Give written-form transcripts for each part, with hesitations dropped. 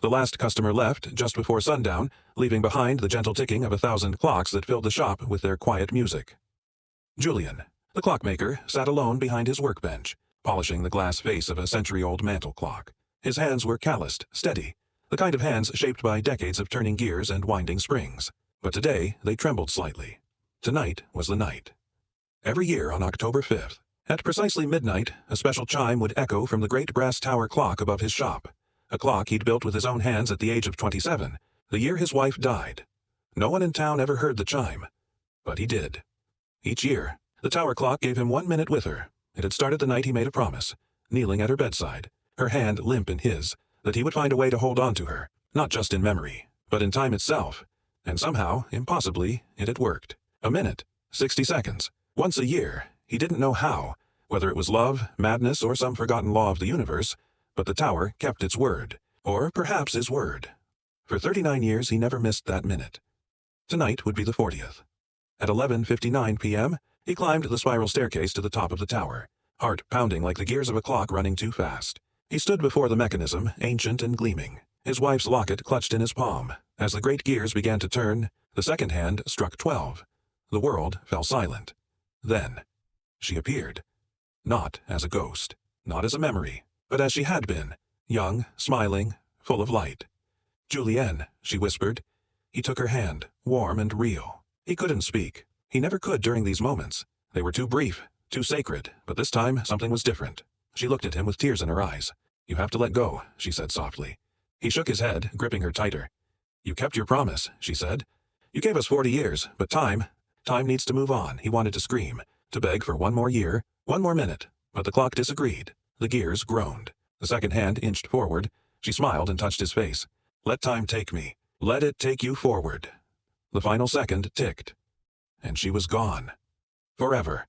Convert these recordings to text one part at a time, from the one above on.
The last customer left just before sundown, leaving behind the gentle ticking of 1,000 clocks that filled the shop with their quiet music. Julian, the clockmaker, sat alone behind his workbench, polishing the glass face of a century-old mantel clock. His hands were calloused, steady, the kind of hands shaped by decades of turning gears and winding springs. But today they trembled slightly. Tonight was the night. Every year on October 5th, at precisely midnight, a special chime would echo from the great brass tower clock above his shop, a clock he'd built with his own hands at the age of 27, the year his wife died. No one in town ever heard the chime, but he did. Each year, the tower clock gave him 1 minute with her. It had started the night he made a promise, kneeling at her bedside, her hand limp in his, that he would find a way to hold on to her, not just in memory, but in time itself. And somehow, impossibly, it had worked. A minute, 60 seconds, once a year. He didn't know how, whether it was love, madness, or some forgotten law of the universe, but the tower kept its word, or perhaps his word. For 39 years he never missed that minute. Tonight would be the 40th. At 11:59 p.m., he climbed the spiral staircase to the top of the tower, heart pounding like the gears of a clock running too fast. He stood before the mechanism, ancient and gleaming, his wife's locket clutched in his palm. As the great gears began to turn, the second hand struck 12. The world fell silent. Then she appeared. Not as a ghost, not as a memory, but as she had been, young, smiling, full of light. "Julienne," she whispered. He took her hand, warm and real. He couldn't speak. He never could during these moments. They were too brief, too sacred, but this time something was different. She looked at him with tears in her eyes. "You have to let go," she said softly. He shook his head, gripping her tighter. "You kept your promise," she said. "You gave us 40 years, but time needs to move on." He wanted to scream, to beg for 1 more year, 1 more minute, but the clock disagreed. The gears groaned. The second hand inched forward. She smiled and touched his face. "Let time take me. Let it take you forward." The final second ticked, and she was gone. Forever.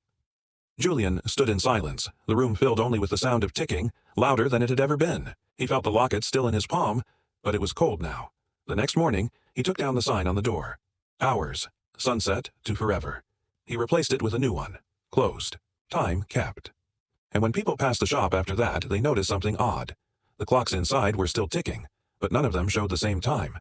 Julian stood in silence, the room filled only with the sound of ticking, louder than it had ever been. He felt the locket still in his palm, but it was cold now. The next morning, he took down the sign on the door. Hours. Sunset to forever. He replaced it with a new one. Closed. Time kept. And when people passed the shop after that, they noticed something odd. The clocks inside were still ticking, but none of them showed the same time.